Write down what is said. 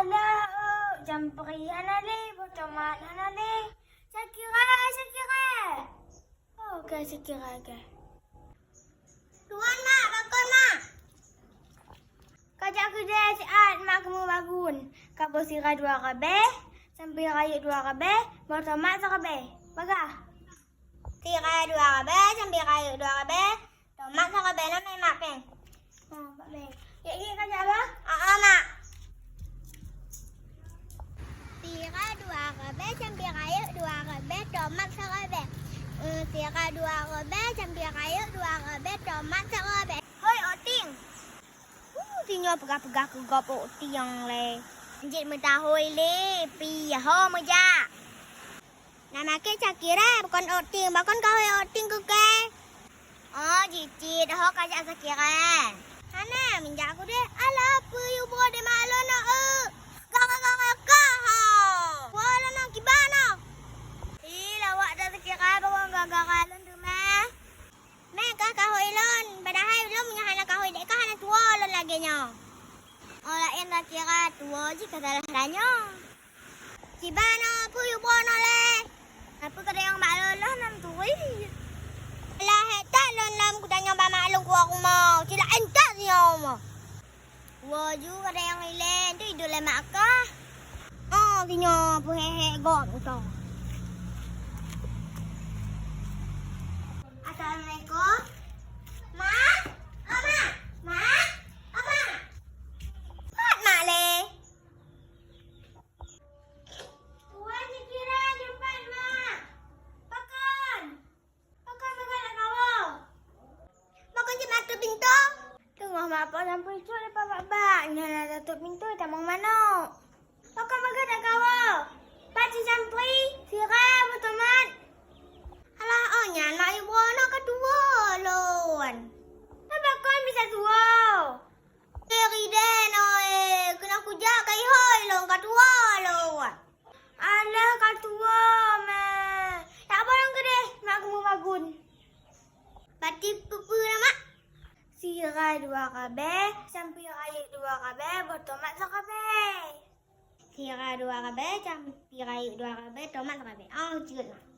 Alah, jampri hanale, botomat hanale. Sakira. Oh, ke sakira ke. Tuan mak, bakon mak. Kajak kerja siat mak kamu bangun. Kau sirah 2 kabe, sampai raya 2 kabe, botomat sakabe. Bagah. Sirah 2 kabe, sampai raya 2 kabe, tomat sakabe nama mak peng. Oh, mak peng. Ya, ini kajak apa? Mak. Sirah 2 kabe, sampai raya 2 kabe, tomat sakabe. Sirah 2 kabe, sampai raya 2 kabe, tomat sakabe. Hoi, oting. Tinggal pegah-pegah ke gopok tiang le. Anjit mentahoi le. Pi ho meja. Nama ke Sakira bukan oting. Bakon kau oting ke ke? Oh, cicit ho kajak Sakira. Hana minjak aku deh. Alah, apa you buat de malo na Gak ho. Wala na kibana. Lawak dah Sakira bawang gagalan tu meh. Meka kahoy lon. Padahal belum punya anak kahoy dek kah anak tua lon lagi nya. Olah yang tak kira tua je kesalahannya. Cibana puyu bono le. Apa kada yang mak lon nam tui. Lah hetak lon lam ku tanya ba mak lon ku aku mau. Tidak entak dia mau. Waju kada yang ilen tu idul le mak kah. Oh kinyo pu hehe gok tu. Assalamualaikum. Mak? Mak? Apa? Mak le. Tuan Sakira jumpa mak. Bakon nak kawal. Bakon je mata pintu. Tengah mak apa sampai cu lepas bak. Nak tutup pintu tak mau mana. Bakon nak kawal. Paci sampri, sirah, botomat. Alah, oh nyana ibu anak kedua lon. Kenapa kau bisa tua? Kiri den, kena kujak kai hoi lon kedua lon. Alah, kedua mah. Tak boleh ke deh, mak kamu bangun. Bati pupu nama. Sirah 2 kabe, sampai raya 2 kabe, botomat sakabe. Sirah 2 kabe, sampai raya 2 kabe, tomat sakabe. Oh, cukup lah.